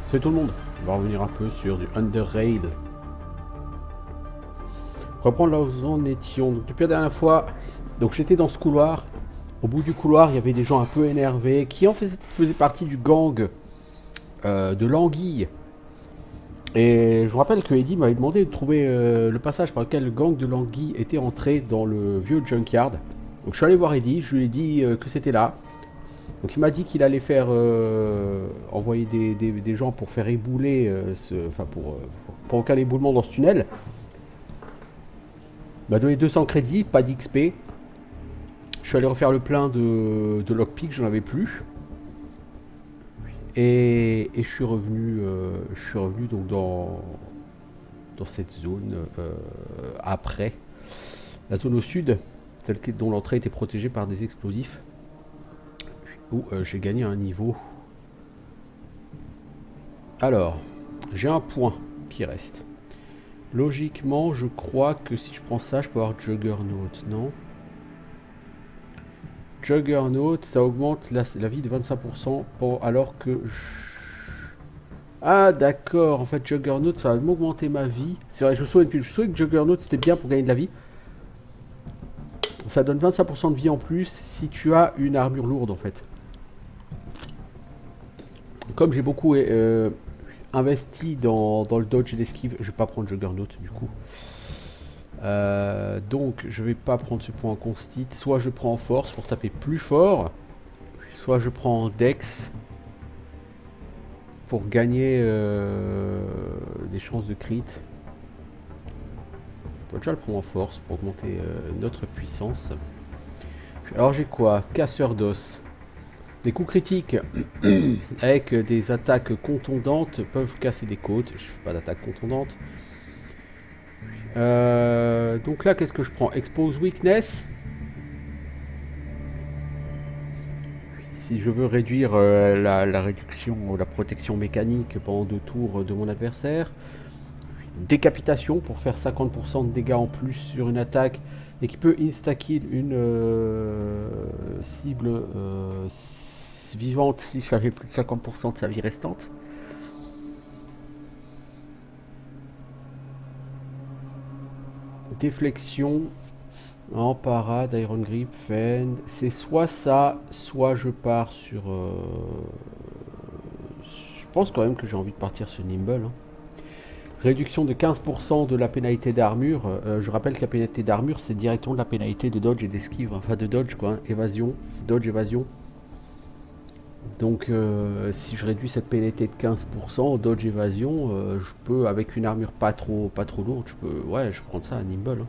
Salut tout le monde, on va revenir un peu sur du Underrail. Reprendre là où nous en étions. Donc, depuis la dernière fois, donc j'étais dans ce couloir. Au bout du couloir, il y avait des gens un peu énervés qui en faisaient partie du gang de l'Anguille. Et je vous rappelle que Eddie m'avait demandé de trouver le passage par lequel le gang de l'Anguille était entré dans le vieux junkyard. Donc je suis allé voir Eddie, je lui ai dit que c'était là. Donc il m'a dit qu'il allait faire envoyer des gens pour faire ébouler, pour provoquer un éboulement dans ce tunnel. Il m'a donné 200 crédits, pas d'XP. Je suis allé refaire le plein de lockpick, j'en avais plus. Et je suis revenu donc dans cette zone après. La zone au sud, dont l'entrée était protégée par des explosifs. Où j'ai gagné un niveau. Alors, j'ai un point qui reste. Logiquement, je crois que si je prends ça, je peux avoir Juggernaut, non? Juggernaut, ça augmente la vie de 25%, alors que... Ah d'accord, en fait Juggernaut, ça va m'augmenter ma vie. C'est vrai, je me souviens que Juggernaut, c'était bien pour gagner de la vie. Ça donne 25% de vie en plus si tu as une armure lourde, en fait. Comme j'ai beaucoup investi dans le dodge et l'esquive, je vais pas prendre Juggernaut du coup. Donc je vais pas prendre ce point en constit. Soit je prends en force pour taper plus fort, soit je prends en dex pour gagner des chances de crit. On va déjà le prendre en force pour augmenter notre puissance. Alors j'ai quoi? Casseur d'os. Des coups critiques avec des attaques contondantes peuvent casser des côtes. Je fais pas d'attaque contondante. Donc là, qu'est-ce que je prends? Expose weakness. Si je veux réduire la réduction, la protection mécanique pendant 2 tours de mon adversaire. Décapitation pour faire 50% de dégâts en plus sur une attaque et qui peut insta-kill une cible vivante si ça fait plus de 50% de sa vie restante. Déflexion en parade, Iron Grip, Fend. C'est soit ça, soit je pars sur... je pense quand même que j'ai envie de partir sur Nimble. Hein. Réduction de 15% de la pénalité d'armure. Je rappelle que la pénalité d'armure, c'est directement de la pénalité de dodge et d'esquive. Enfin, de dodge, quoi. Hein. Évasion, dodge, évasion. Donc, si je réduis cette pénalité de 15%, dodge, évasion, je peux, avec une armure pas trop lourde, je prends ça à Nimble. Hein.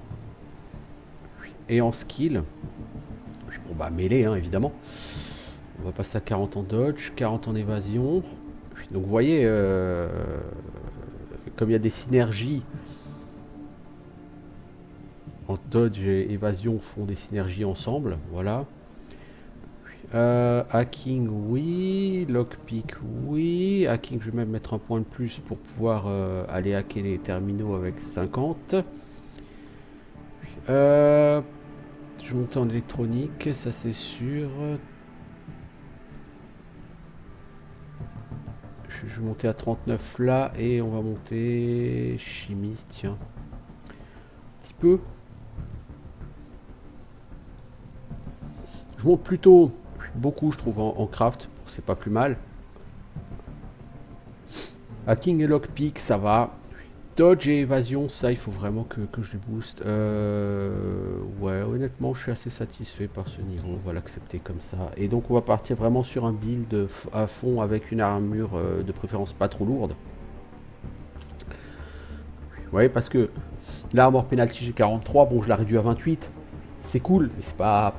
Et en skill, bon bah mêlée, hein, évidemment. On va passer à 40 en dodge, 40 en évasion. Donc, vous voyez... comme il y a des synergies, en dodge et évasion font des synergies ensemble, voilà. Hacking, oui. Lockpick, oui. Hacking, je vais même mettre un point de plus pour pouvoir aller hacker les terminaux avec 50. Je vais monter en électronique, ça c'est sûr. Je vais monter à 39 là et on va monter chimie, tiens. Un petit peu. Je monte plutôt beaucoup, je trouve, en craft. C'est pas plus mal. Hacking et lockpick, ça va. Dodge et évasion, ça, il faut vraiment que je les booste. Ouais, honnêtement, je suis assez satisfait par ce niveau. On va l'accepter comme ça. Et donc, on va partir vraiment sur un build à fond avec une armure de préférence pas trop lourde. Ouais, parce que l'armor penalty j'ai 43, bon, je la réduis à 28. C'est cool, mais c'est pas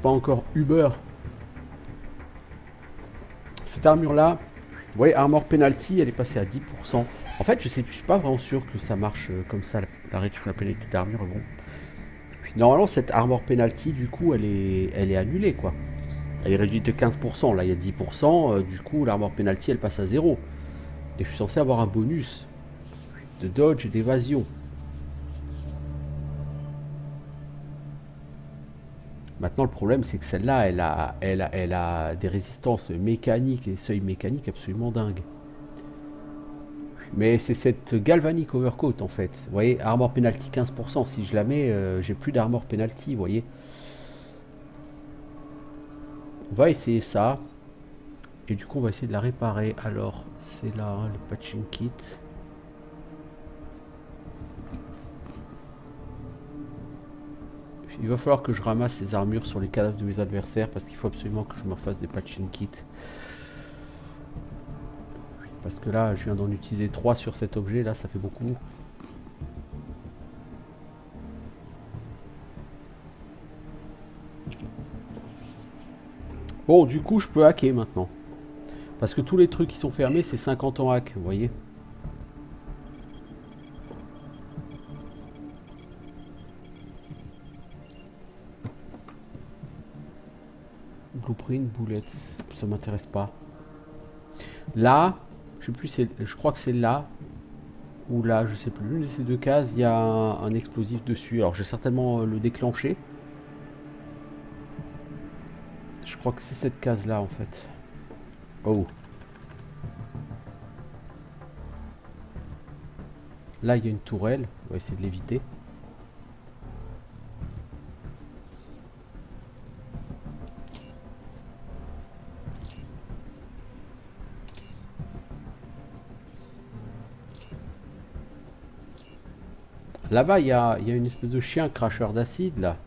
encore Uber. Cette armure-là, vous voyez, armor penalty, elle est passée à 10%. En fait, je suis pas vraiment sûr que ça marche comme ça, la réduction de la pénalité d'armure. Bon. Puis, normalement, cette armor penalty, du coup, elle est annulée, quoi. Elle est réduite de 15%. Là, il y a 10%. Du coup, l'armor penalty, elle passe à 0. Et je suis censé avoir un bonus de dodge et d'évasion. Maintenant, le problème, c'est que celle-là, elle a des résistances mécaniques et seuils mécaniques absolument dingues. Mais c'est cette Galvanic Overcoat, en fait. Vous voyez, Armor Penalty 15%. Si je la mets, j'ai plus d'Armor Penalty, vous voyez. On va essayer ça. Et du coup, on va essayer de la réparer. Alors, c'est là, hein, le patching kit. Il va falloir que je ramasse ces armures sur les cadavres de mes adversaires parce qu'il faut absolument que je me refasse des patching kits. Parce que là, je viens d'en utiliser 3 sur cet objet. Là, ça fait beaucoup. Bon, du coup, je peux hacker maintenant. Parce que tous les trucs qui sont fermés, c'est 50 en hack, vous voyez. Blueprint, bullets, ça m'intéresse pas. Là, je sais plus, je crois que c'est là ou là, je sais plus. L'une de ces deux cases, il y a un explosif dessus. Alors, je vais certainement le déclencher. Je crois que c'est cette case-là, en fait. Oh. Là, il y a une tourelle. On va essayer de l'éviter. Là-bas, il y a une espèce de chien cracheur d'acide, là.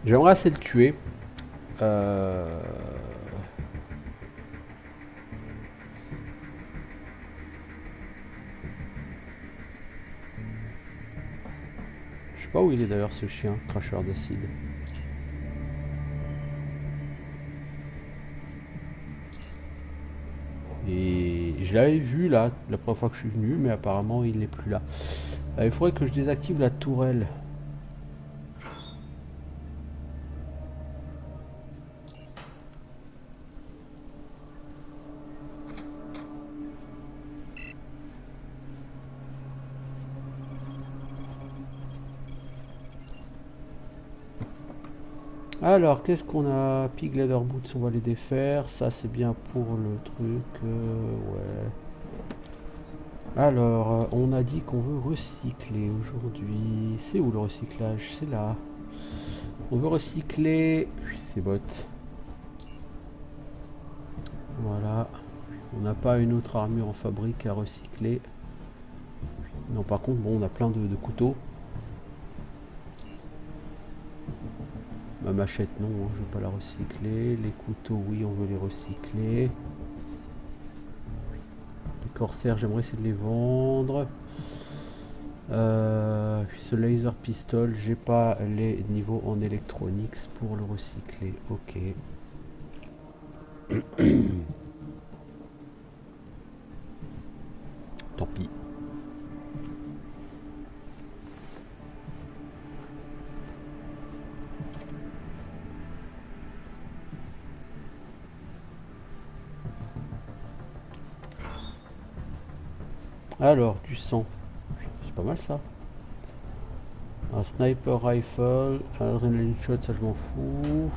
J'aimerais assez le tuer. Je sais pas où il est d'ailleurs ce chien, cracheur d'acide. Et je l'avais vu là, la première fois que je suis venu, mais apparemment il n'est plus là. Il faudrait que je désactive la tourelle. Alors, qu'est-ce qu'on a? Pig Leather Boots, on va les défaire. Ça, c'est bien pour le truc. Ouais. Alors, on a dit qu'on veut recycler aujourd'hui. C'est où le recyclage? C'est là. On veut recycler ces bottes. Voilà. On n'a pas une autre armure en fabrique à recycler. Non, par contre, bon, on a plein de couteaux. Ma machette, non, hein, je ne veux pas la recycler. Les couteaux, oui, on veut les recycler. Les corsaires, j'aimerais essayer de les vendre. Ce laser pistol, j'ai pas les niveaux en electronics pour le recycler. Ok. Tant pis. Alors, du sang. C'est pas mal ça. Un sniper rifle, adrenaline shot, ça je m'en fous.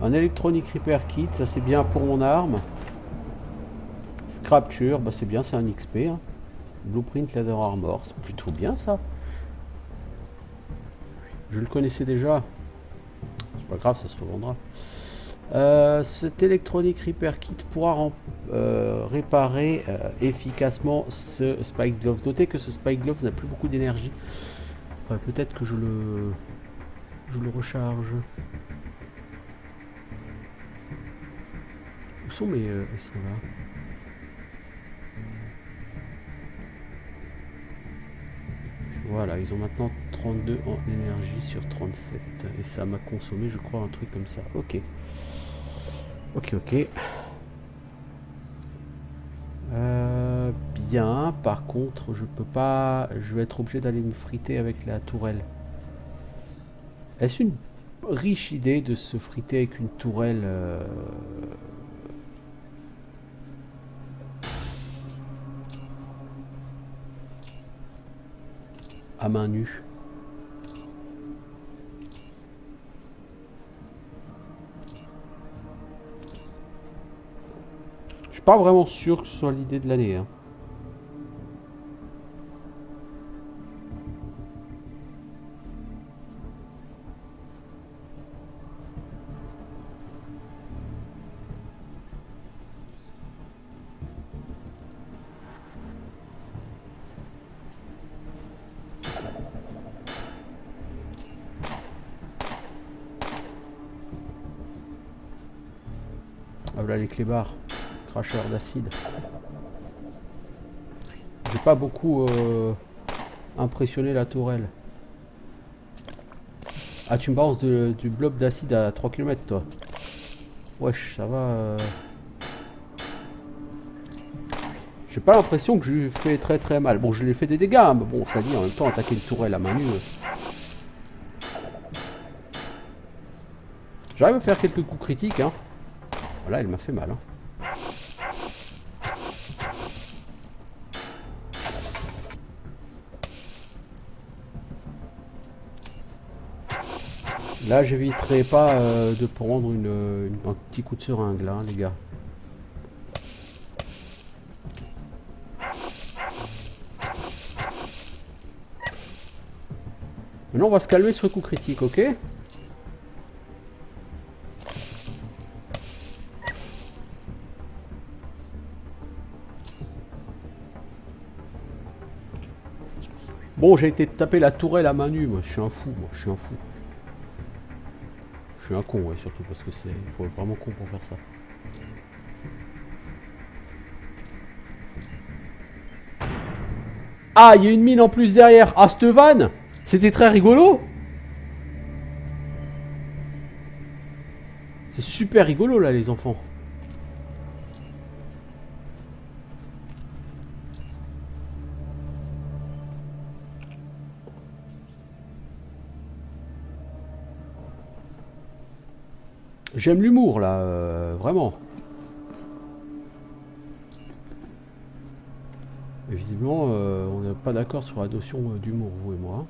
Un electronic repair kit, ça c'est bien pour mon arme. Scrapture, bah c'est bien, c'est un XP. Hein. Blueprint leather armor, c'est plutôt bien ça. Je le connaissais déjà. C'est pas grave, ça se revendra. Cet Electronic Repair Kit pourra réparer efficacement ce Spike Glove. Notez que ce Spike Glove n'a plus beaucoup d'énergie. Peut-être que je le recharge. Où sont mes... ils sont là. Voilà, ils ont maintenant 32 en énergie sur 37. Et ça m'a consommé, je crois, un truc comme ça. Ok. Ok. bien. Par contre, je peux pas... Je vais être obligé d'aller me friter avec la tourelle. Est-ce une riche idée de se friter avec une tourelle à main nue? Je suis pas vraiment sûr que ce soit l'idée de l'année. Hein. Ah voilà les clébards, cracheurs d'acide. J'ai pas beaucoup impressionné la tourelle. Ah tu me balances du blob d'acide à 3 km toi. Wesh ça va. J'ai pas l'impression que je lui fais très très mal. Bon je lui ai fait des dégâts, hein, mais bon ça dit en même temps attaquer une tourelle à main nue. J'arrive à faire quelques coups critiques hein. Voilà elle m'a fait mal hein. Là, j'éviterai pas de prendre un petit coup de seringue, là, hein, les gars. Maintenant, on va se calmer sur le coup critique, ok? Bon, j'ai été taper la tourelle à main nue, moi. Je suis un fou, moi. Je suis un fou. Je suis un con, ouais, surtout, parce que il faut être vraiment con pour faire ça. Ah, il y a une mine en plus derrière. Ah, cette vanne, c'était très rigolo. C'est super rigolo, là, les enfants. J'aime l'humour, là, vraiment. Et visiblement, on n'est pas d'accord sur la notion d'humour, vous et moi.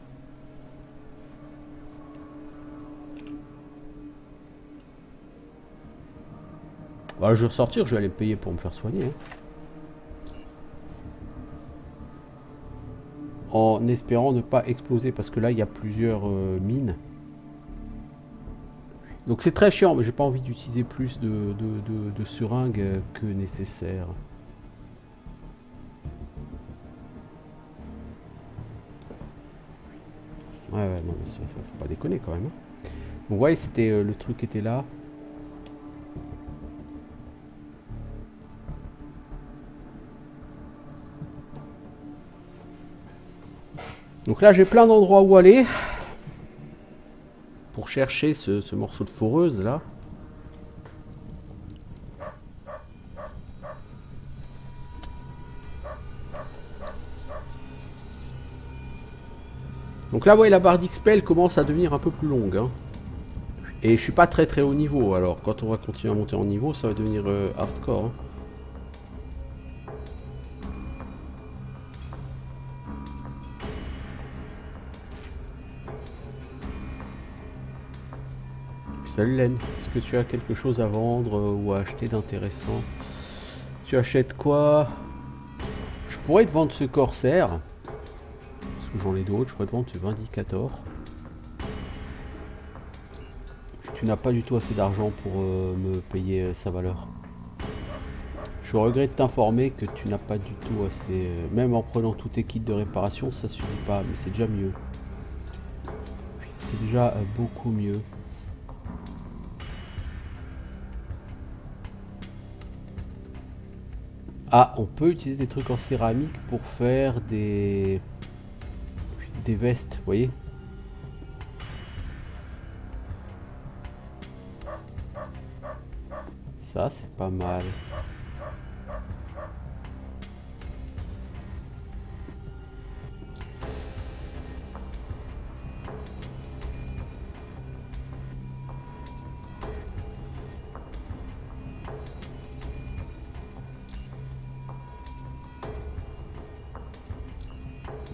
Bah, je vais ressortir, je vais aller me payer pour me faire soigner. Hein. En espérant ne pas exploser, parce que là, il y a plusieurs mines. Donc c'est très chiant, mais j'ai pas envie d'utiliser plus de seringues que nécessaire. Ouais, non, mais ça faut pas déconner quand même. Hein. Donc ouais, c'était le truc qui était là. Donc là, j'ai plein d'endroits où aller. Pour chercher ce morceau de foreuse là. Donc là, vous voyez, la barre d'XP elle commence à devenir un peu plus longue. Hein. Et je suis pas très très haut niveau, alors quand on va continuer à monter en niveau, ça va devenir hardcore. Hein. Salut Len, est-ce que tu as quelque chose à vendre ou à acheter d'intéressant? Tu achètes quoi? Je pourrais te vendre ce corsaire. Parce que j'en ai d'autres, je pourrais te vendre ce Vindicator. Tu n'as pas du tout assez d'argent pour me payer sa valeur. Je regrette de t'informer que tu n'as pas du tout assez... même en prenant tous tes kits de réparation, ça suffit pas, mais c'est déjà mieux. C'est déjà beaucoup mieux. Ah, on peut utiliser des trucs en céramique pour faire des vestes, vous voyez. Ça, c'est pas mal.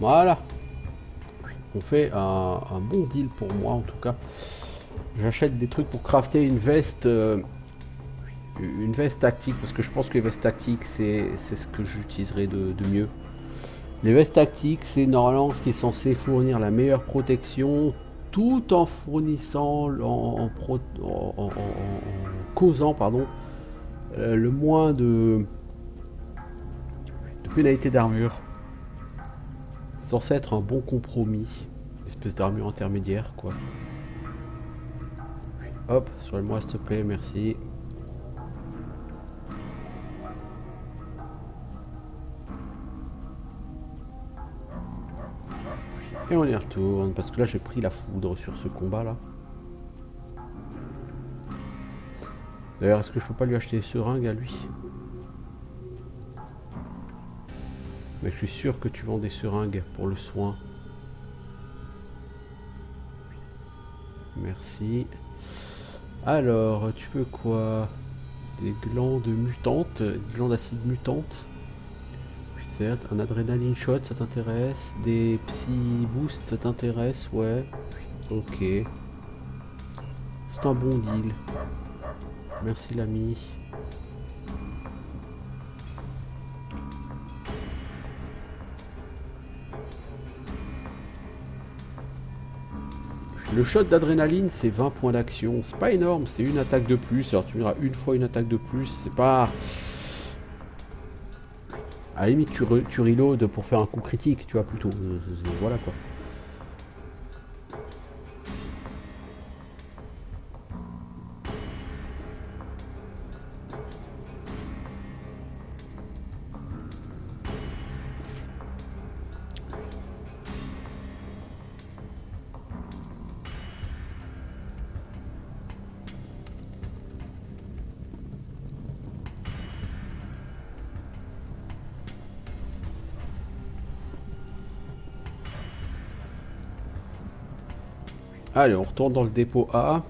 Voilà. On fait un bon deal pour moi en tout cas. J'achète des trucs pour crafter une veste tactique, parce que je pense que les vestes tactiques c'est ce que j'utiliserai de mieux. Les vestes tactiques, c'est normalement ce qui est censé fournir la meilleure protection tout en fournissant, en causant pardon, le moins de pénalité d'armure. C'est censé être un bon compromis, une espèce d'armure intermédiaire quoi. Hop, soigne-moi s'il te plaît, merci. Et on y retourne, parce que là j'ai pris la foudre sur ce combat là. D'ailleurs, est-ce que je peux pas lui acheter des seringues à lui? Mais je suis sûr que tu vends des seringues pour le soin. Merci. Alors, tu veux quoi? Des glandes mutantes, des glandes acide mutantes. Certes, un adrénaline shot, ça t'intéresse? Des psy boost, ça t'intéresse? Ouais. Ok. C'est un bon deal. Merci l'ami. Le shot d'adrénaline, c'est 20 points d'action. C'est pas énorme, c'est une attaque de plus. Alors tu me diras une fois une attaque de plus, c'est pas... À la limite, tu reload pour faire un coup critique, tu vois, plutôt. Voilà quoi. Allez, on retourne dans le dépôt A.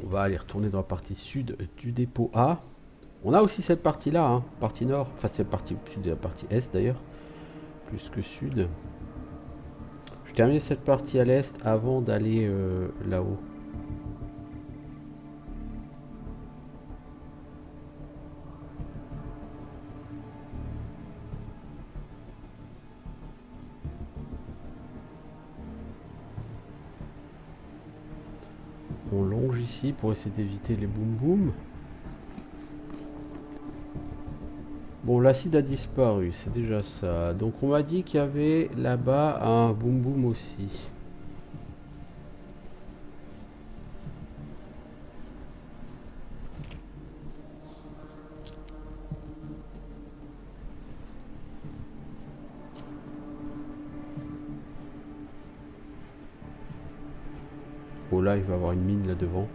On va aller retourner dans la partie sud du dépôt A. On a aussi cette partie-là, hein, partie nord. Enfin, c'est la partie sud et la partie est d'ailleurs. Plus que sud. Je vais terminer cette partie à l'est avant d'aller là-haut. On longe ici pour essayer d'éviter les boum boum. Bon, l'acide a disparu, c'est déjà ça. Donc on m'a dit qu'il y avait là-bas un boum boum aussi. Oh là, il va y avoir une mine là devant.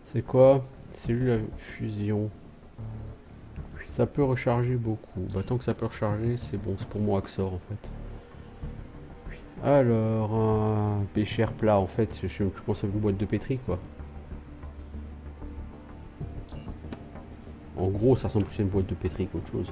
C'est quoi? Cellule à fusion. Ça peut recharger beaucoup. Bah, tant que ça peut recharger, c'est bon. C'est pour moi que sort en fait. Alors, un bécher plat en fait. Je sais plus comment ça s'appelle, une boîte de pétri quoi. En gros, ça ressemble plus à une boîte de pétri qu'autre chose.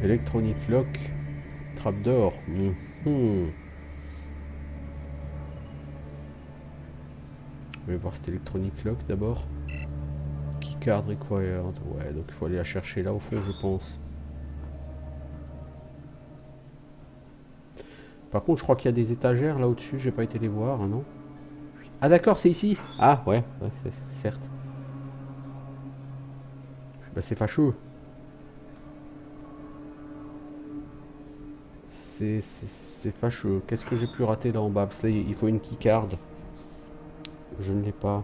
Electronic lock. Trappe d'or. Je vais voir cet electronic lock d'abord. Keycard required. Ouais, donc il faut aller la chercher là au fond, je pense. Par contre, je crois qu'il y a des étagères là au-dessus. J'ai pas été les voir, hein, non? Ah d'accord, c'est ici. Ah ouais, certes. Bah c'est facheux. C'est fâcheux. Qu'est-ce que j'ai pu rater là en bas? Parce que là, il faut une keycard. Je ne l'ai pas.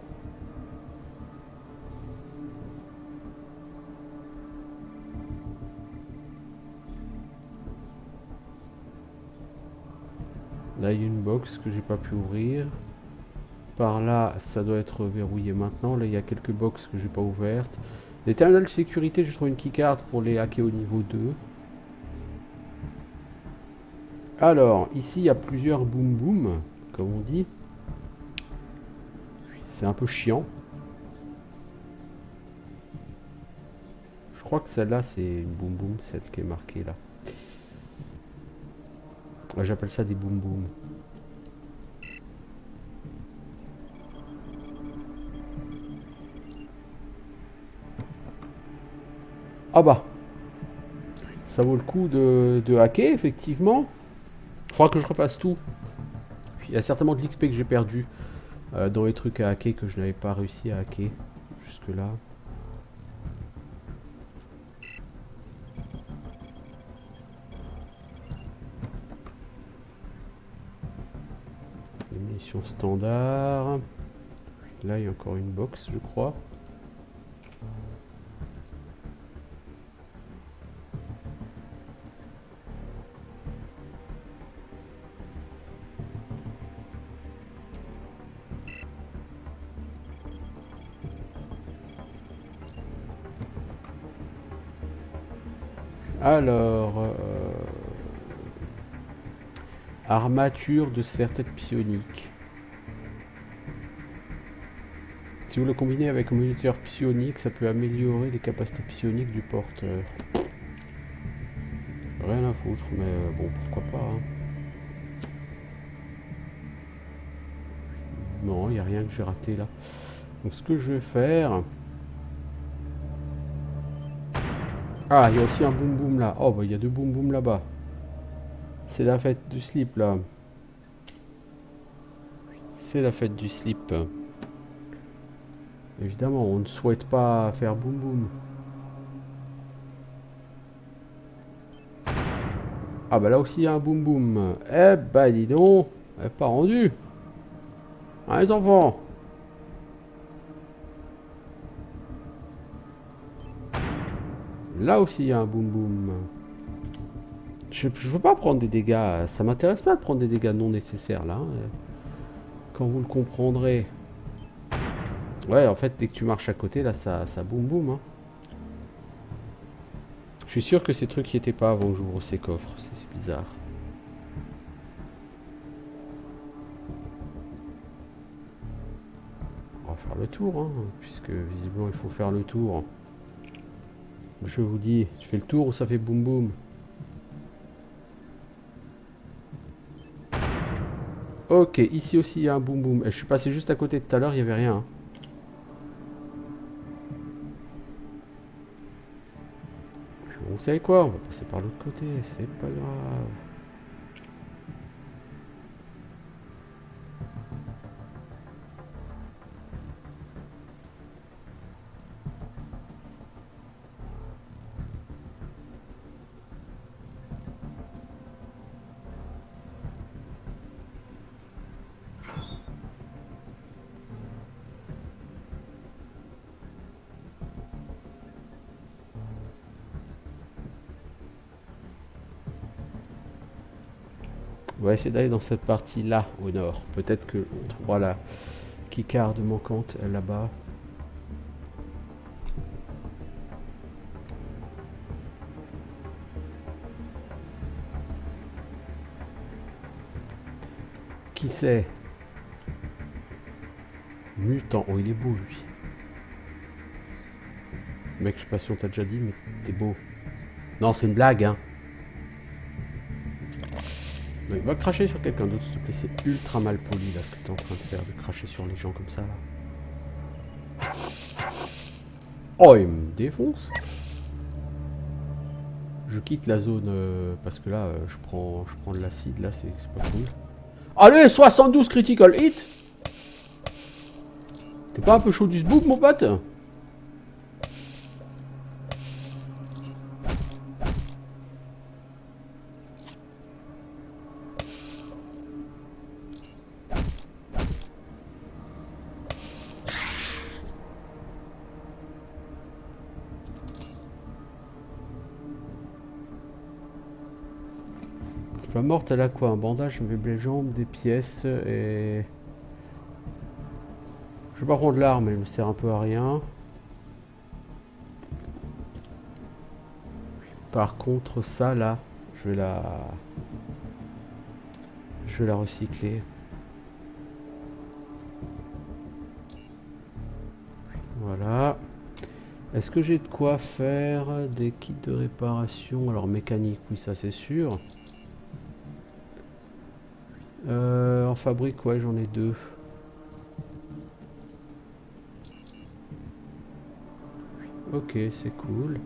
Là, il y a une box que j'ai pas pu ouvrir. Par là, ça doit être verrouillé maintenant. Là, il y a quelques boxes que j'ai pas ouvertes. Les terminals de sécurité, j'ai trouvé une keycard pour les hacker au niveau 2. Alors, ici, il y a plusieurs boom boom, comme on dit. C'est un peu chiant. Je crois que celle-là, c'est une boom boom, celle qui est marquée là. Ouais, j'appelle ça des boom boom. Ah bah, ça vaut le coup de hacker, effectivement. Il faudra que je refasse tout. Il y a certainement de l'XP que j'ai perdu dans les trucs à hacker que je n'avais pas réussi à hacker jusque-là. Les munitions standard. Là, il y a encore une box, je crois. Alors, armature de serre-tête psionique. Si vous le combinez avec un moniteur psionique, ça peut améliorer les capacités psioniques du porteur. Rien à foutre, mais bon, pourquoi pas. Hein. Non, il n'y a rien que j'ai raté là. Donc ce que je vais faire... Ah, il y a aussi un boom boom là. Oh, bah il y a deux boom boom là-bas. C'est la fête du slip là. C'est la fête du slip. Évidemment, on ne souhaite pas faire boum boum. Ah bah là aussi il y a un boum boum. Eh bah dis donc, elle n'est pas rendue. Hein les enfants. Là aussi il y a un boum boum. Je veux pas prendre des dégâts, ça m'intéresse pas de prendre des dégâts non nécessaires là. Hein. Quand vous le comprendrez. Ouais, en fait, dès que tu marches à côté, là, ça boum boum. Hein. Je suis sûr que ces trucs qui étaient pas avant que j'ouvre ces coffres. C'est bizarre. On va faire le tour, hein, puisque visiblement il faut faire le tour. Je vous dis, tu fais le tour ou ça fait boum boum. Ok, ici aussi il y a un boum boum. Et je suis passé juste à côté tout à l'heure, il n'y avait rien. Hein. Vous savez quoi? On va passer par l'autre côté, c'est pas grave. On va essayer d'aller dans cette partie-là, au nord. Peut-être qu'on trouvera la keycard manquante là-bas. Qui c'est? Mutant. Oh, il est beau, lui. Mec, je sais pas si on t'a déjà dit, mais t'es beau. Non, c'est une blague, hein. Mais va cracher sur quelqu'un d'autre, s'il te plaît. C'est ultra mal poli, là, ce que t'es en train de faire, de cracher sur les gens comme ça, là. Oh, il me défonce. Je quitte la zone, parce que là, je prends de l'acide, là, c'est pas cool. Allez, 72 critical hit. T'es pas un peu chaud du zboub, mon pote? Femme morte, elle a quoi? Un bandage, une faible jambe, des pièces et... Je vais pas prendre l'arme, elle me sert un peu à rien. Par contre, ça là, je vais la recycler. Voilà. Est-ce que j'ai de quoi faire des kits de réparation? Alors mécanique, oui, ça c'est sûr. En fabrique, ouais, j'en ai 2. Ok, c'est cool.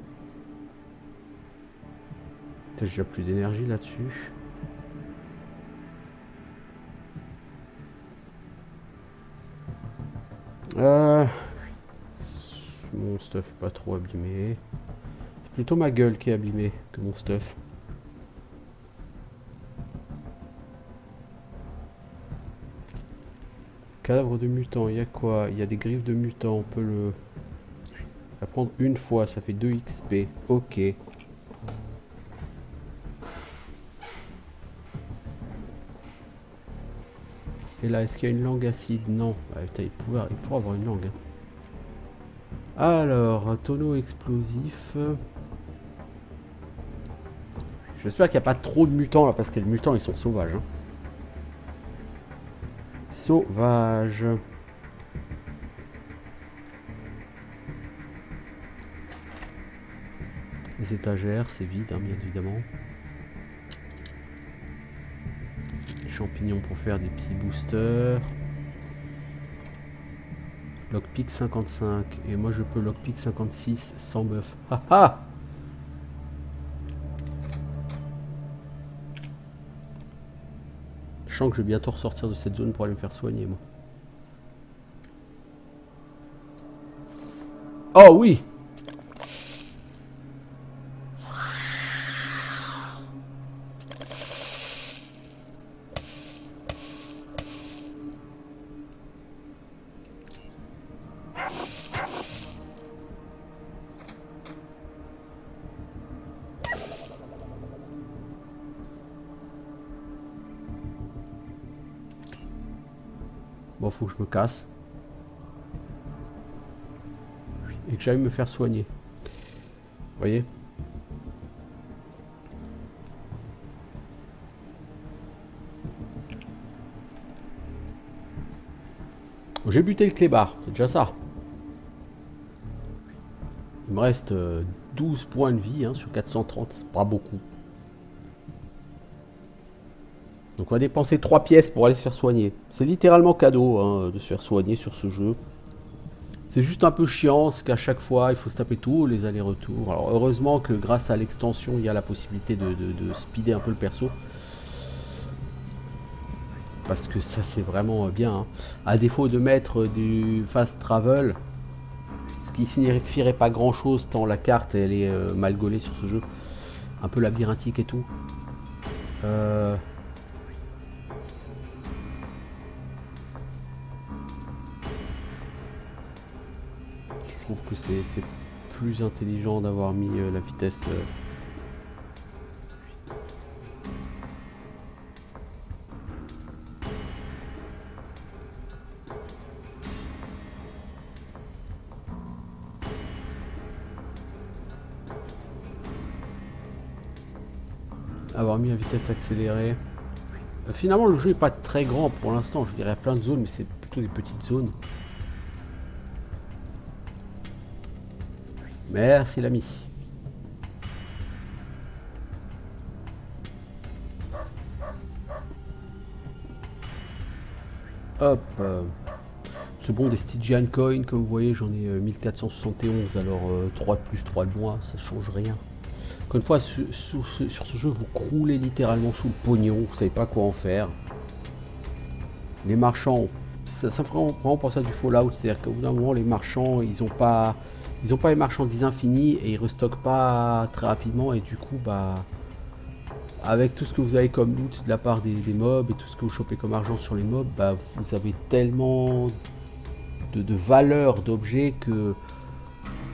J'ai déjà plus d'énergie là-dessus. Mon stuff est pas trop abîmé. C'est plutôt ma gueule qui est abîmée que mon stuff. Cadavre de mutant, il y a quoi? Il y a des griffes de mutant, on peut le... La prendre une fois, ça fait 2 XP. Ok. Et là, est-ce qu'il y a une langue acide? Non. Ah, putain, il pourrait avoir une langue. Alors, un tonneau explosif. J'espère qu'il n'y a pas trop de mutants là, parce que les mutants ils sont sauvages. Hein. Sauvages. Les étagères, c'est vide, hein, bien évidemment. Les champignons pour faire des petits boosters. Lockpick 55. Et moi je peux lockpick 56 sans buff. Haha! Je sens que je vais bientôt ressortir de cette zone pour aller me faire soigner, moi. Oh oui! Bon, faut que je me casse. Et que j'aille me faire soigner. Vous voyez? J'ai buté le clébard, c'est déjà ça. Il me reste 12 points de vie hein, sur 430, c'est pas beaucoup. Donc on va dépenser 3 pièces pour aller se faire soigner. C'est littéralement cadeau hein, de se faire soigner sur ce jeu. C'est juste un peu chiant, parce qu'à chaque fois il faut se taper tous les allers-retours. Alors heureusement que grâce à l'extension il y a la possibilité de speeder un peu le perso. Parce que ça c'est vraiment bien. Hein. À défaut de mettre du fast travel, ce qui signifierait pas grand chose tant la carte elle est mal gaulée sur ce jeu. Un peu labyrinthique et tout. Je trouve que c'est plus intelligent d'avoir mis la vitesse. Avoir mis la vitesse accélérée. Finalement, le jeu n'est pas très grand pour l'instant. Je dirais plein de zones, mais c'est plutôt des petites zones. Merci l'ami. Hop. C'est bon, des Stygian Coins, comme vous voyez, j'en ai 1471. Alors 3 de plus, 3 de moins, ça change rien. Encore une fois, sur ce jeu, vous croulez littéralement sous le pognon. Vous savez pas quoi en faire. Les marchands, ça me fait vraiment penser à du Fallout. C'est-à-dire qu'au bout d'un moment, les marchands, ils ont pas les marchandises infinies et ils restockent pas très rapidement. Et du coup, bah, avec tout ce que vous avez comme loot de la part des mobs et tout ce que vous chopez comme argent sur les mobs, bah, vous avez tellement de valeur d'objets que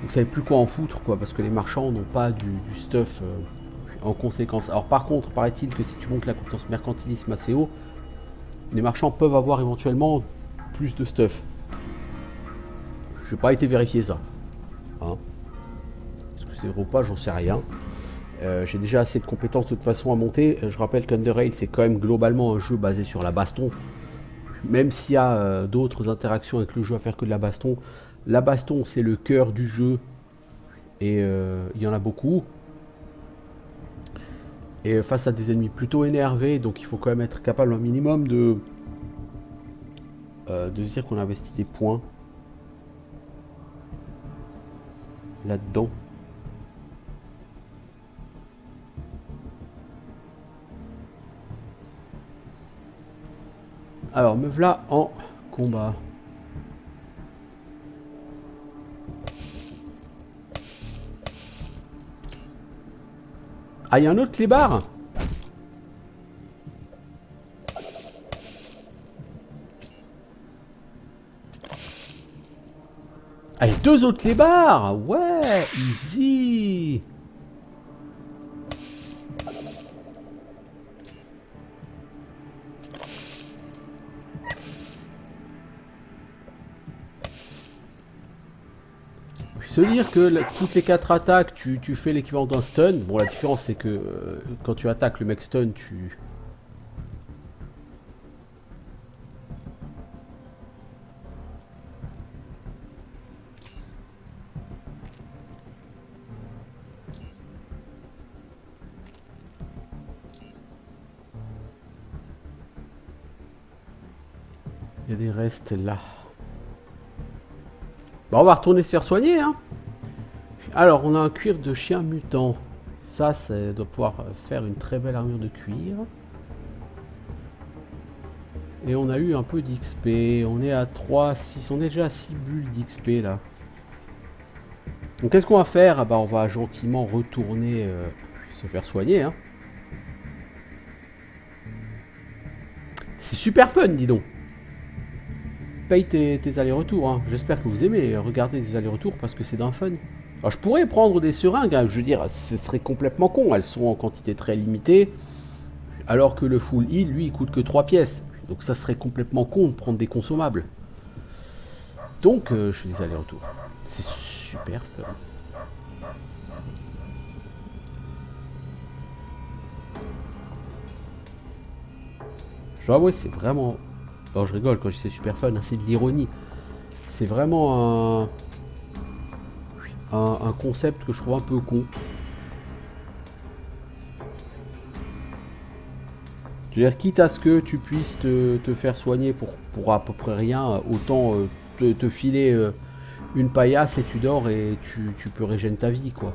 vous savez plus quoi en foutre, quoi, parce que les marchands n'ont pas du stuff en conséquence. Alors par contre, paraît-il que si tu montes la compétence mercantilisme assez haut, les marchands peuvent avoir éventuellement plus de stuff. Je n'ai pas été vérifier ça. Hein. Est-ce que c'est vrai ou pas, j'en sais rien. J'ai déjà assez de compétences de toute façon à monter. Je rappelle qu'Underrail c'est quand même globalement un jeu basé sur la baston. Même s'il y a d'autres interactions avec le jeu à faire que de la baston c'est le cœur du jeu. Et il y en a beaucoup. Et face à des ennemis plutôt énervés, donc il faut quand même être capable un minimum de se dire qu'on investit des points là-dedans. Alors, me voilà en combat. Ah, il y a un autre clébard. Ah, il y a deux autres clébards. Ouais, easy. Se dire que toutes les 4 attaques, tu fais l'équivalent d'un stun. Bon, la différence, c'est que quand tu attaques, le mec stun, tu... Il y a des restes là. Bon, on va retourner se faire soigner, hein. Alors, on a un cuir de chien mutant. Ça doit pouvoir faire une très belle armure de cuir. Et on a eu un peu d'XP. On est à 3, 6. On est déjà à 6 bulles d'XP là. Donc qu'est-ce qu'on va faire? Ah bah, on va gentiment retourner se faire soigner. Hein. C'est super fun, dis donc. Paye tes allers-retours. Hein. J'espère que vous aimez regarder des allers-retours parce que c'est d'un fun. Alors je pourrais prendre des seringues. Hein. Je veux dire, ce serait complètement con. Elles sont en quantité très limitée. Alors que le full heal, lui, il coûte que 3 pièces. Donc ça serait complètement con de prendre des consommables. Donc je fais des allers-retours. C'est super fun. Je dois avouer, c'est vraiment... Alors je rigole quand je dis c'est super fun, hein, c'est de l'ironie. C'est vraiment un concept que je trouve un peu con. Je veux dire, quitte à ce que tu puisses te faire soigner pour à peu près rien, autant te filer une paillasse et tu dors et tu peux régénérer ta vie, quoi.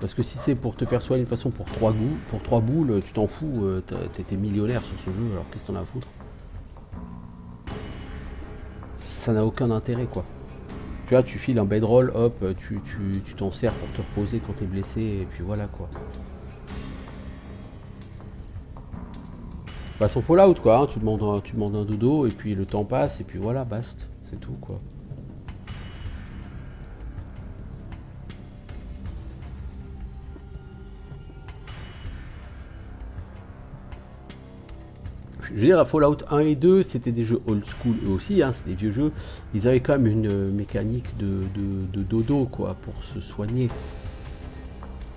Parce que si c'est pour te faire soigner de façon pour 3 boules, tu t'en fous, t'es millionnaire sur ce jeu, alors qu'est-ce que t'en as à foutre? Ça n'a aucun intérêt, quoi. Tu vois, tu files un bedroll, hop, tu t'en sers pour te reposer quand t'es blessé, et puis voilà, quoi. Façon Fallout, quoi, hein, tu demandes un dodo, et puis le temps passe, et puis voilà, basta, c'est tout, quoi. Je veux dire, Fallout 1 et 2, c'était des jeux old school eux aussi, hein, c'est des vieux jeux. Ils avaient quand même une mécanique de dodo, quoi, pour se soigner.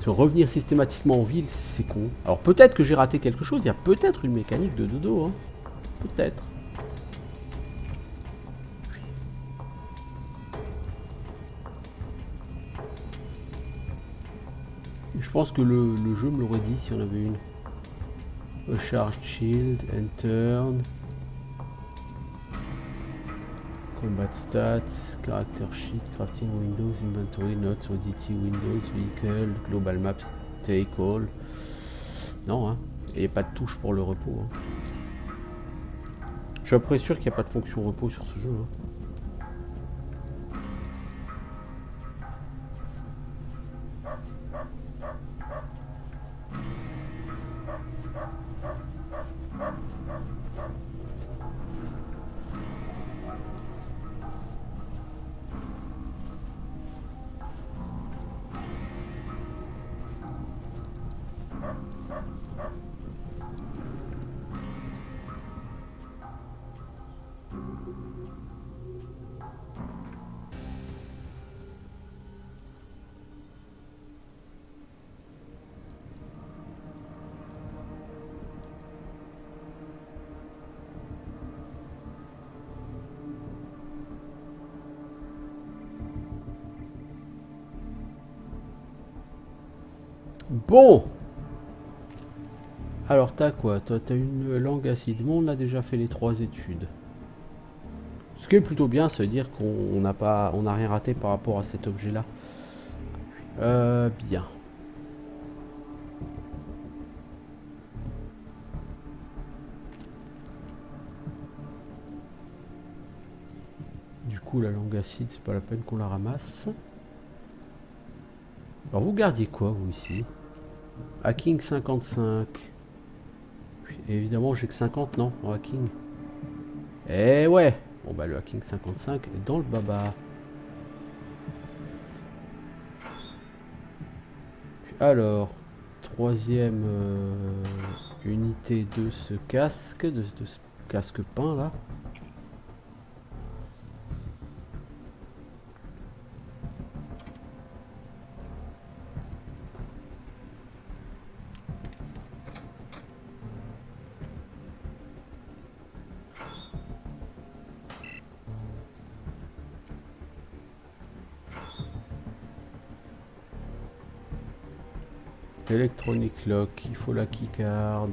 Revenir systématiquement en ville, c'est con. Alors peut-être que j'ai raté quelque chose, il y a peut-être une mécanique de dodo, hein. Peut-être. Je pense que le jeu me l'aurait dit si on avait une. A charged shield, and turn. Combat stats, character sheet, crafting windows, inventory, notes, oddity, windows, vehicle, global maps, take all. Non, hein. Et pas de touche pour le repos. Hein. Je suis à peu près sûr qu'il n'y a pas de fonction repos sur ce jeu. Hein. Bon. Alors t'as quoi? Toi t'as une langue acide. Bon, on a déjà fait les 3 études. Ce qui est plutôt bien, se dire qu'on n'a rien raté par rapport à cet objet-là. Bien. Du coup, la langue acide, c'est pas la peine qu'on la ramasse. Alors vous gardiez quoi, vous, ici? Hacking 55. Et évidemment, j'ai que 50, non, en hacking. Eh ouais. Bon bah le hacking 55 est dans le baba. Alors, troisième unité de ce casque, de ce casque peint là. Electronic lock, il faut la keycard.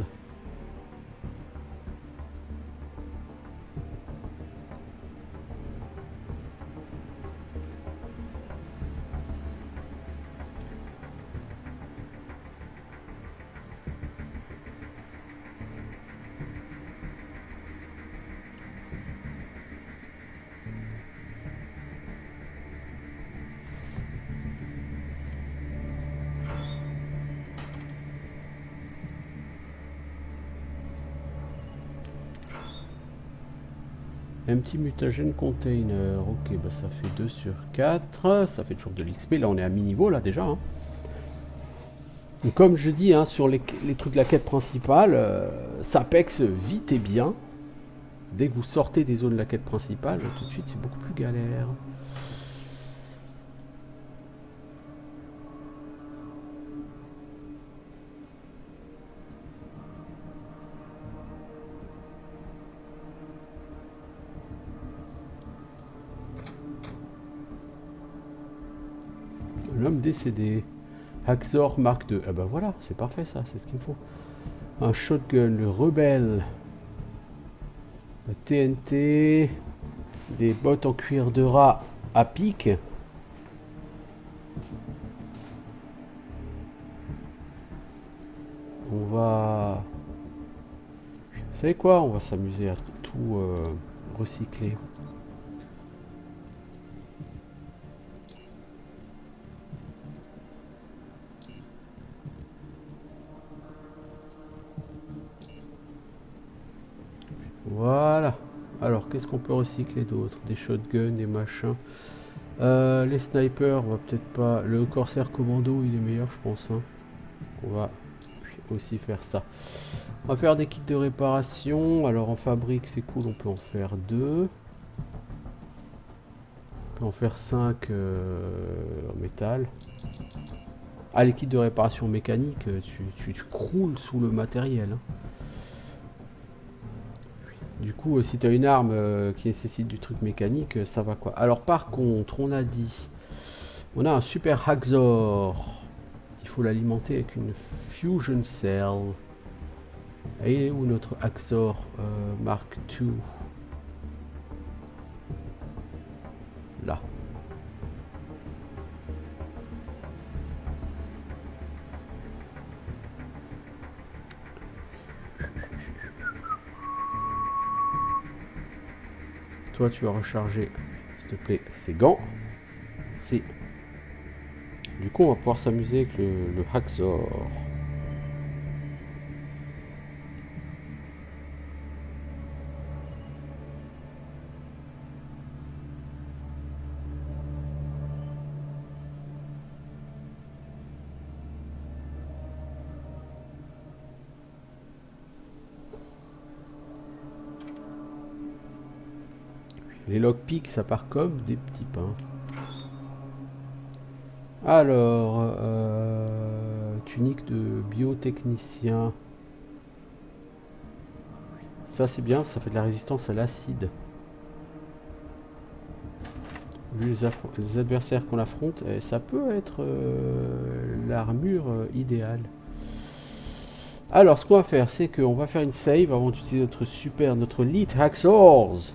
Empty mutagen container. Ok, bah ça fait 2 sur 4. Ça fait toujours de l'XP. Là, on est à mi-niveau, là, déjà. Hein. Donc, comme je dis, hein, sur les trucs de la quête principale, ça pexe vite et bien. Dès que vous sortez des zones de la quête principale, tout de suite, c'est beaucoup plus galère. L'homme décédé. Haxor Mark II. Ah bah voilà, c'est parfait ça, c'est ce qu'il me faut. Un shotgun, le rebelle. Le TNT. Des bottes en cuir de rat à pic. On va... Vous savez quoi? On va s'amuser à tout recycler. Voilà. Alors, qu'est-ce qu'on peut recycler d'autre? Des shotguns, des machins. Les snipers, on va peut-être pas... Le corsaire commando, il est meilleur, je pense. Hein. On va aussi faire ça. On va faire des kits de réparation. Alors, en fabrique, c'est cool, on peut en faire 2. On peut en faire 5 en métal. Ah, les kits de réparation mécanique, tu croules sous le matériel. Hein. Du coup, si tu as une arme qui nécessite du truc mécanique, ça va quoi. Alors par contre, on a dit, on a un super Haxor. Il faut l'alimenter avec une Fusion Cell. Et où notre Haxor Mark II? Là. Toi, tu vas recharger, s'il te plaît, ces gants. Si. Du coup, on va pouvoir s'amuser avec le Haxor. Les lockpicks, ça part comme des petits pains. Alors, tunique de biotechnicien. Ça c'est bien, ça fait de la résistance à l'acide. Vu les adversaires qu'on affronte, ça peut être l'armure idéale. Alors, ce qu'on va faire, c'est qu'on va faire une save avant d'utiliser notre Elite Hacksaws.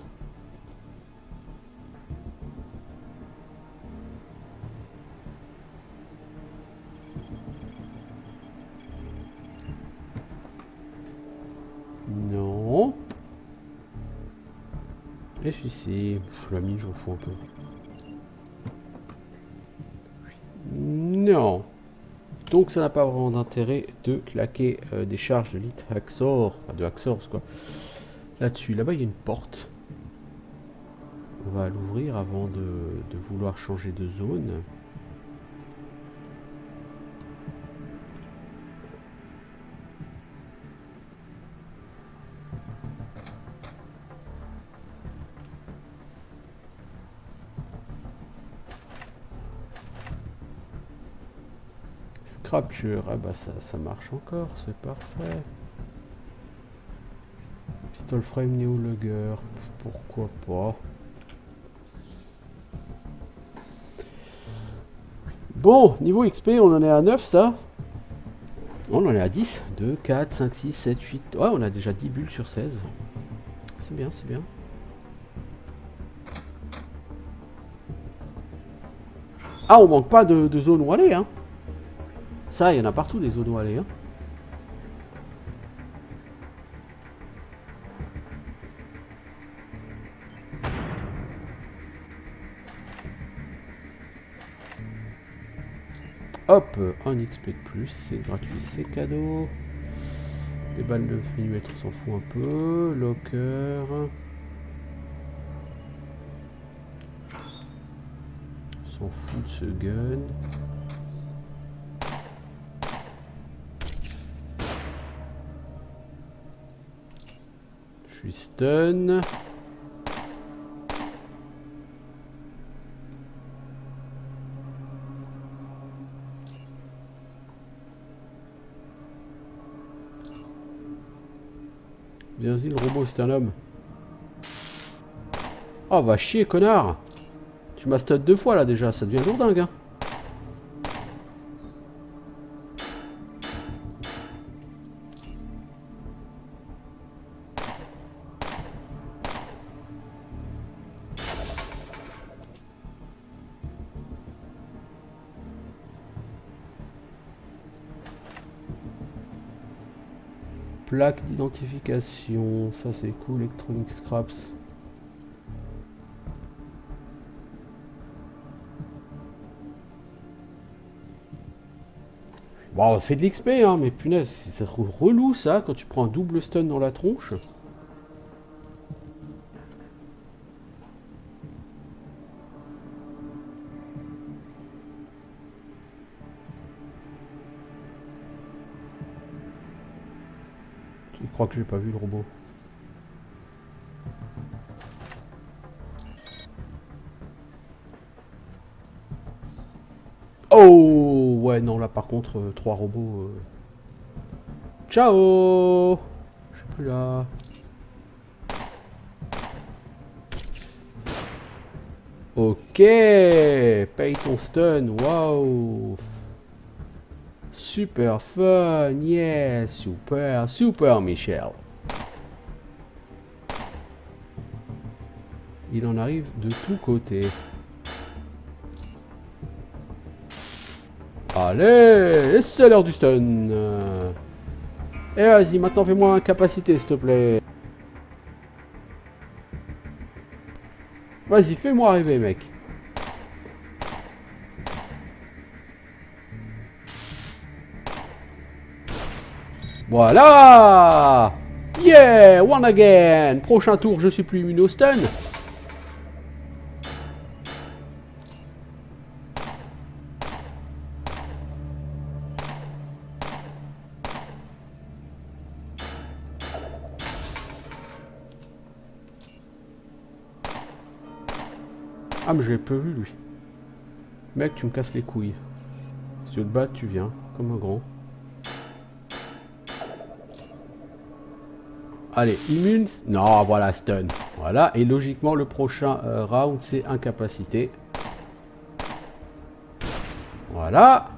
Non. Et celui-ci, la mine, je m'en fous un peu. Non. Donc ça n'a pas vraiment d'intérêt de claquer des charges de Elite Hacksaw, enfin de Hacksaws quoi. Là-dessus, là-bas il y a une porte. On va l'ouvrir avant de vouloir changer de zone. Scrapture, ah bah ça marche encore, c'est parfait. Pistol frame néo-lugger, pourquoi pas. Bon, niveau XP, on en est à 9 ça. On en est à 10. 2, 4, 5, 6, 7, 8. Ouais, on a déjà 10 bulles sur 16. C'est bien, c'est bien. Ah, on manque pas de zone où aller, hein. Ça, il y en a partout des zones où aller, hein. Hop, un XP de plus, c'est gratuit, c'est cadeau. Des balles de millimètre, on s'en fout un peu. Locker. On s'en fout de ce gun. Je suis stun. Viens-y, le robot, c'est un homme. Oh, va chier, connard. Tu m'as stun 2 fois, là, déjà. Ça devient lourdingue, hein. Plaque d'identification. Ça, c'est cool. Electronic Scraps. Bon, on fait de l'XP, hein, mais punaise, c'est relou ça quand tu prends un double stun dans la tronche. Je crois que j'ai pas vu le robot. Oh ouais, non, là par contre, 3 robots. Ciao. Je suis plus là. Ok, paye ton stun, waouh. Super fun, yeah, super, super Michel. Il en arrive de tous côtés. Allez, c'est l'heure du stun. Et vas-y, maintenant fais-moi incapacité, s'il te plaît. Vas-y, fais-moi arriver, mec. Voilà. Yeah, one again. Prochain tour, je suis plus immune au stun. Ah, mais je l'ai peu vu, lui. Mec, tu me casses les couilles. Si je te bats, tu viens, comme un grand. Allez, immune. Non, voilà, stun. Voilà, et logiquement, le prochain round, c'est incapacité. Voilà.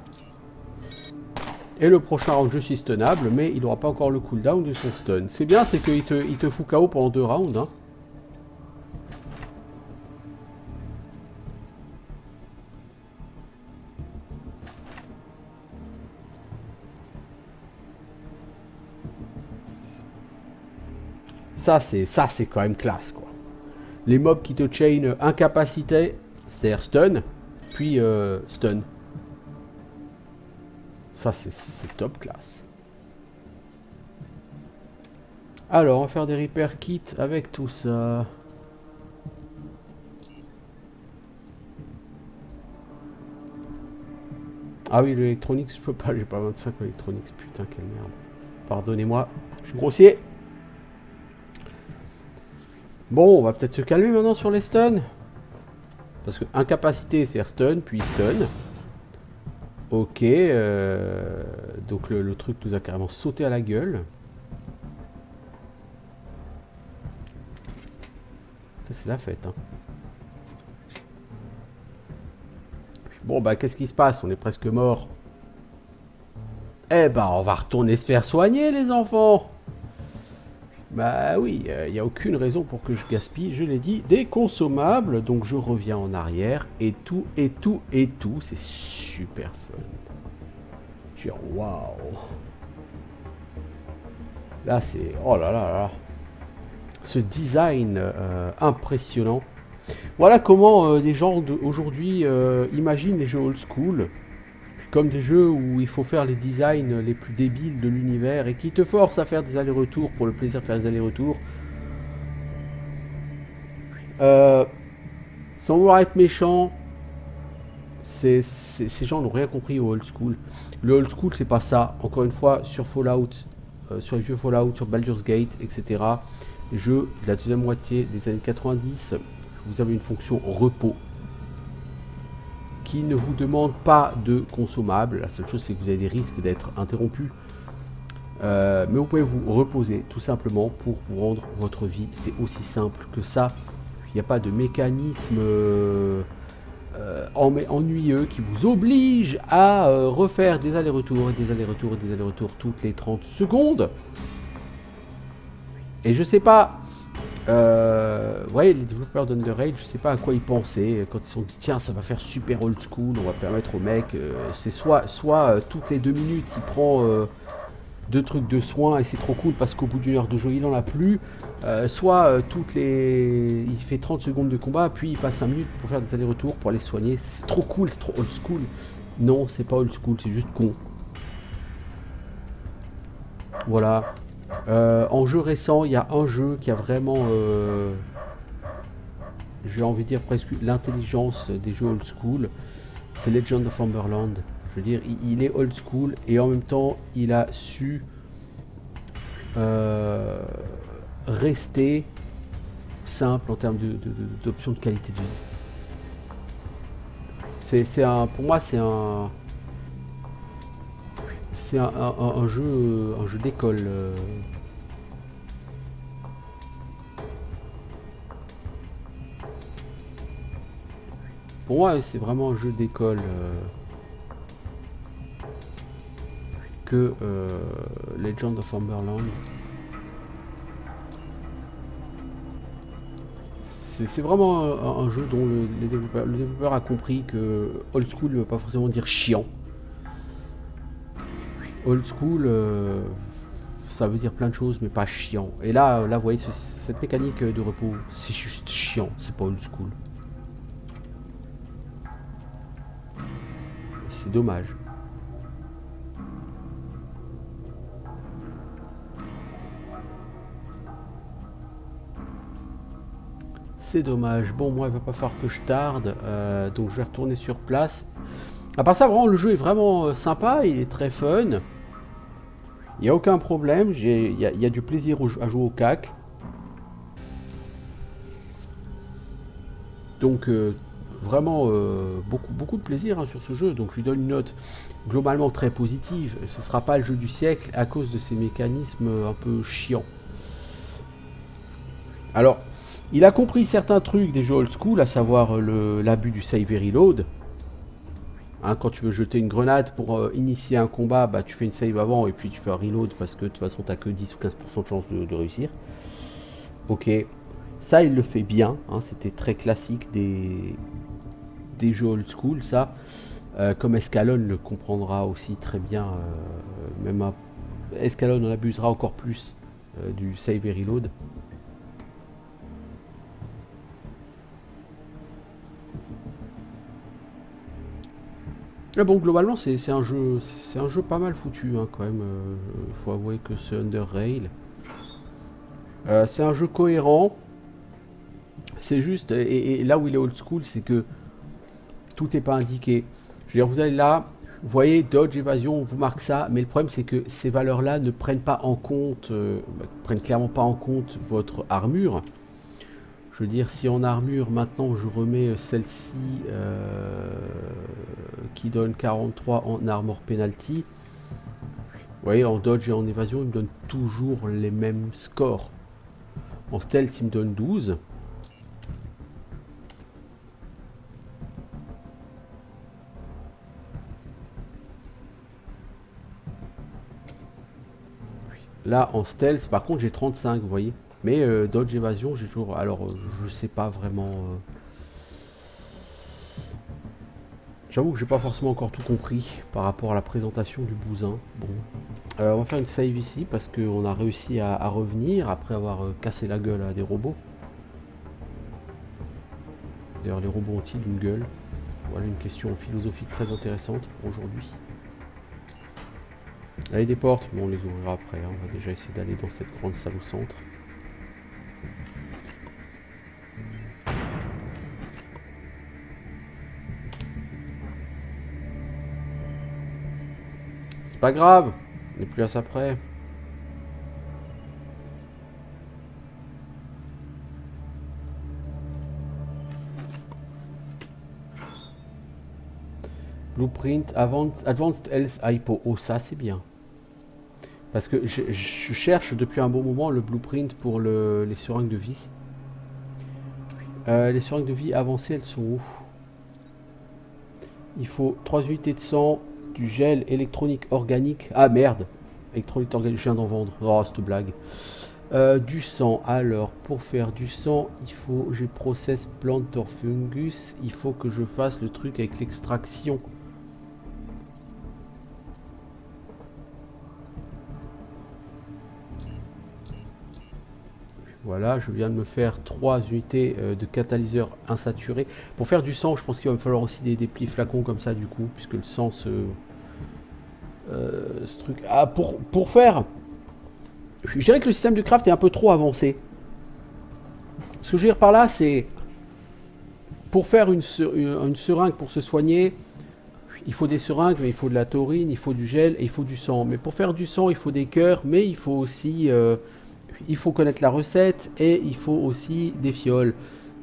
Et le prochain round, je suis stunnable, mais il n'aura pas encore le cooldown de son stun. C'est bien, c'est qu'il te fout KO pendant 2 rounds. Hein. Ça, c'est quand même classe, quoi. Les mobs qui te chain incapacité, c'est-à-dire stun, puis stun. Ça, c'est top classe. Alors, on va faire des repair kits avec tout ça. Ah oui, l'électronique, je peux pas, j'ai pas 25 électroniques. Putain, quelle merde. Pardonnez-moi, je suis grossier. Bon, on va peut-être se calmer maintenant sur les stuns. Parce que incapacité, c'est stun, puis stun. Ok, donc le truc nous a carrément sauté à la gueule. C'est la fête, hein. Bon, bah, qu'est-ce qui se passe? On est presque mort. Eh ben, on va retourner se faire soigner, les enfants. Bah oui, il n'y a aucune raison pour que je gaspille, je l'ai dit, des consommables. Donc je reviens en arrière et tout, c'est super fun. Genre, waouh. Là, c'est... Oh là là là. Ce design impressionnant. Voilà comment des gens d'aujourd'hui imaginent les jeux old school. Comme des jeux où il faut faire les designs les plus débiles de l'univers et qui te forcent à faire des allers-retours pour le plaisir de faire des allers-retours. Sans vouloir être méchant, ces gens n'ont rien compris au old school. Le old school, c'est pas ça. Encore une fois, sur Fallout, sur les vieux Fallout, sur Baldur's Gate, etc. Les jeux de la deuxième moitié des années 90, vous avez une fonction repos qui ne vous demande pas de consommables. La seule chose, c'est que vous avez des risques d'être interrompu. Mais vous pouvez vous reposer tout simplement pour vous rendre votre vie. C'est aussi simple que ça. Il n'y a pas de mécanisme ennuyeux qui vous oblige à refaire des allers-retours et des allers-retours et des allers-retours toutes les 30 secondes. Et je sais pas... vous voyez, les développeurs d'Underrail, je sais pas à quoi ils pensaient quand ils se sont dit tiens, ça va faire super old school, on va permettre au mec, c'est soit toutes les 2 minutes il prend 2 trucs de soins et c'est trop cool parce qu'au bout d'une heure de jeu il en a plus, soit il fait 30 secondes de combat puis il passe 5 minutes pour faire des allers-retours pour aller se soigner, c'est trop cool, c'est trop old school. Non, c'est pas old school, c'est juste con. Voilà. En jeu récent, il y a un jeu qui a vraiment, j'ai envie de dire presque l'intelligence des jeux old school, c'est Legend of Amberland. Je veux dire, il est old school et en même temps, il a su rester simple en termes d'options de qualité de vie. Pour moi, c'est un jeu d'école. Pour moi, c'est vraiment un jeu d'école que Legend of Amberland. C'est vraiment un jeu dont le développeur a compris que old school ne veut pas forcément dire chiant. Old school, ça veut dire plein de choses, mais pas chiant. Et là vous voyez, cette mécanique de repos, c'est juste chiant, c'est pas old school. C'est dommage. C'est dommage. Bon, moi, il va pas falloir que je tarde, donc je vais retourner sur place. À part ça, vraiment, le jeu est vraiment sympa, il est très fun. Il n'y a aucun problème, il y a du plaisir à jouer au CAC. Donc, vraiment, beaucoup de plaisir sur ce jeu. Donc, je lui donne une note globalement très positive. Ce ne sera pas le jeu du siècle à cause de ces mécanismes un peu chiants. Alors, il a compris certains trucs des jeux old school, à savoir l'abus du save et reload. Hein, quand tu veux jeter une grenade pour initier un combat, bah, tu fais une save avant et puis tu fais un reload parce que de toute façon, tu n'as que 10 ou 15% de chance de réussir. Ok, ça, il le fait bien. Hein, c'était très classique des jeux old school, ça. Comme Escalon le comprendra aussi très bien, même Escalon en abusera encore plus du save et reload. Mais bon, globalement, c'est un jeu pas mal foutu, hein, quand même. Faut avouer que ce Under Rail, c'est un jeu cohérent. C'est juste, et là où il est old school, c'est que tout n'est pas indiqué. Je veux dire, vous allez là, vous voyez, dodge, évasion, on vous marque ça, mais le problème c'est que ces valeurs-là ne prennent pas en compte, prennent clairement pas en compte votre armure. Je veux dire, si en armure, maintenant je remets celle-ci qui donne 43 en armor penalty, vous voyez, en dodge et en évasion, il me donne toujours les mêmes scores. En stealth, il me donne 12. Là, en stealth, par contre, j'ai 35, vous voyez. Mais dodge, évasion, j'ai toujours... Alors, je sais pas vraiment... J'avoue que j'ai pas forcément encore tout compris par rapport à la présentation du bousin. Bon. On va faire une save ici parce qu'on a réussi à revenir après avoir cassé la gueule à des robots. D'ailleurs, les robots ont-ils une gueule? Voilà une question philosophique très intéressante pour aujourd'hui. Allez, des portes, bon, on les ouvrira après. Hein. On va déjà essayer d'aller dans cette grande salle au centre. C'est pas grave, on n'est plus à ça près. Blueprint, Advanced Health Hypo. Oh, ça c'est bien. Parce que je cherche depuis un bon moment le blueprint pour les seringues de vie. Les seringues de vie avancées, elles sont où? Il faut 3 unités de sang, du gel électronique organique. Ah merde, électrolyte organique, je viens d'en vendre. Oh, cette blague. Du sang. Alors, pour faire du sang, il faut... J'ai process plant or fungus. Il faut que je fasse le truc avec l'extraction. Voilà, je viens de me faire 3 unités de catalyseur insaturé. Pour faire du sang, je pense qu'il va me falloir aussi des petits flacons comme ça, du coup, puisque le sang ce truc... Ah, pour faire... Je dirais que le système de craft est un peu trop avancé. Ce que je veux dire par là, c'est... Pour faire une seringue pour se soigner, il faut des seringues, mais il faut de la taurine, il faut du gel et il faut du sang. Mais pour faire du sang, il faut des cœurs, mais il faut aussi... il faut connaître la recette et il faut aussi des fioles.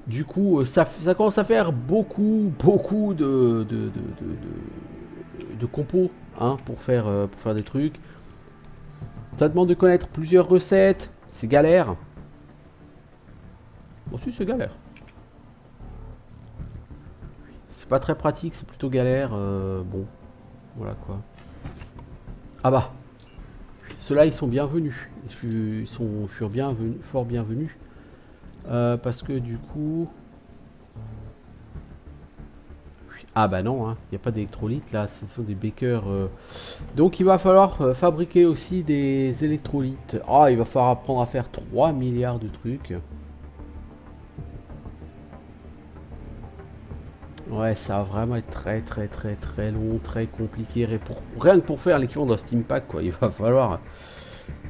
Du coup, ça commence à faire beaucoup de compos, hein, pour faire des trucs. Ça demande de connaître plusieurs recettes. C'est galère. Bon, si, c'est galère. C'est pas très pratique, c'est plutôt galère. Bon, voilà quoi. Ah bah, ceux-là, ils sont bienvenus. Ils furent fort bienvenus. Parce que du coup... Ah bah non, il n'y a pas d'électrolyte là, ce sont des bakers. Donc il va falloir fabriquer aussi des électrolytes. Ah, il va falloir apprendre à faire 3 milliards de trucs. Ouais, ça va vraiment être très long, très compliqué. Rien que pour faire l'équivalent d'un Steam Pack, quoi. Il va falloir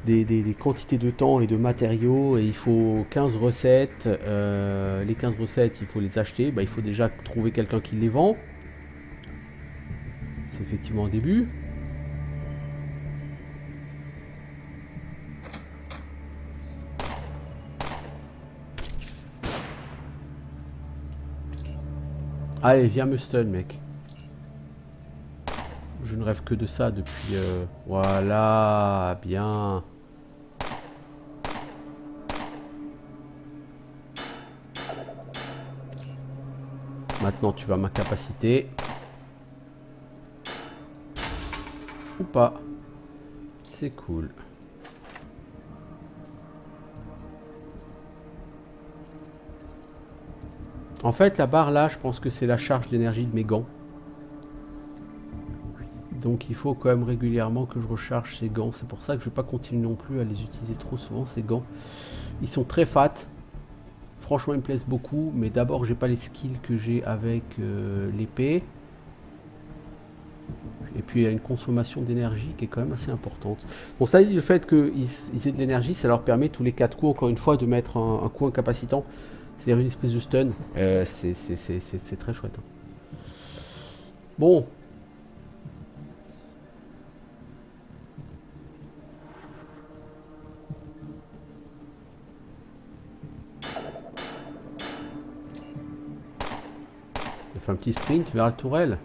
des quantités de temps et de matériaux. Et il faut 15 recettes. Les 15 recettes, il faut les acheter. Bah, il faut déjà trouver quelqu'un qui les vend. C'est effectivement un début. Allez, viens me stun, mec. Je ne rêve que de ça depuis... Voilà, bien. Maintenant, tu vas ma capacité. sympa. C'est cool. En fait, la barre là, je pense que c'est la charge d'énergie de mes gants. Donc il faut quand même régulièrement que je recharge ces gants. C'est pour ça que je ne vais pas continuer non plus à les utiliser trop souvent, ces gants. Ils sont très fat. Franchement, ils me plaisent beaucoup. Mais d'abord, j'ai pas les skills que j'ai avec l'épée. Et puis, il y a une consommation d'énergie qui est quand même assez importante. Bon, ça dit, le fait qu'ils aient de l'énergie, ça leur permet tous les 4 coups, encore une fois, de mettre un coup incapacitant. C'est-à-dire une espèce de stun. C'est très chouette. Bon. On fait un petit sprint vers la tourelle.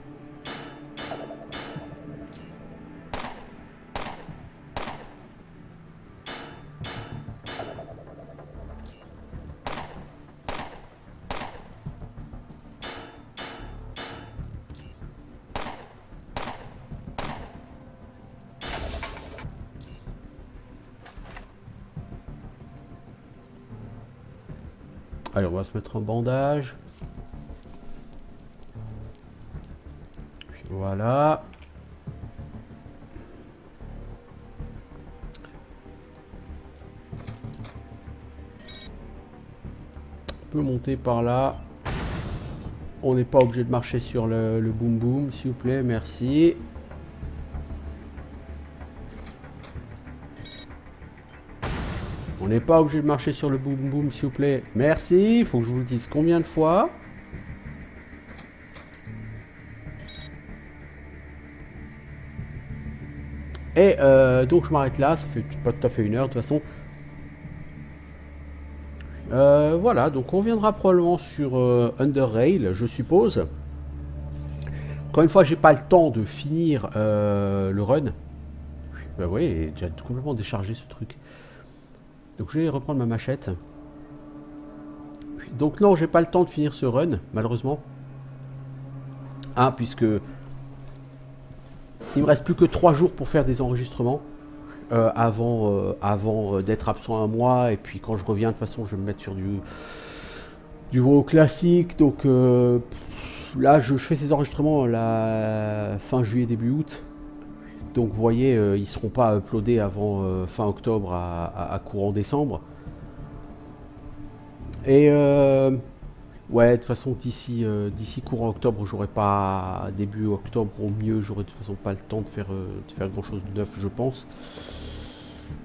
Allez, on va se mettre un bandage. Puis voilà. On peut monter par là. On n'est pas obligé de marcher sur le boom boom, s'il vous plaît, merci. On n'est pas obligé de marcher sur le boom boom, s'il vous plaît, merci. Il faut que je vous le dise combien de fois. Et donc je m'arrête là, ça fait pas tout à fait 1 heure de toute façon. Voilà, donc on reviendra probablement sur Underrail, je suppose. Encore une fois, j'ai pas le temps de finir le run. Bah oui, il est déjà complètement déchargé ce truc. Donc je vais reprendre ma machette. Donc non, j'ai pas le temps de finir ce run, malheureusement. Ah, puisque il me reste plus que 3 jours pour faire des enregistrements. Avant d'être absent un mois. Et puis quand je reviens, de toute façon, je vais me mettre sur du WoW classique. Donc là, je fais ces enregistrements la fin juillet, début août. Donc vous voyez, ils ne seront pas uploadés avant fin octobre à courant décembre. Et ouais, de toute façon, d'ici courant octobre, j'aurai pas, début octobre au mieux, j'aurai de toute façon pas le temps de faire grand chose de neuf, je pense.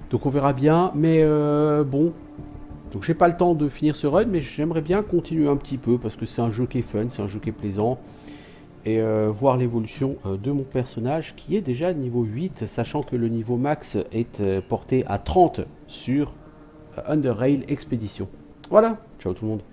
Donc on verra bien, mais bon. Donc j'ai pas le temps de finir ce run, mais j'aimerais bien continuer un petit peu, parce que c'est un jeu qui est fun, c'est un jeu qui est plaisant. Et voir l'évolution de mon personnage, qui est déjà niveau 8, sachant que le niveau max est porté à 30 sur Underrail Expedition. Voilà, ciao tout le monde.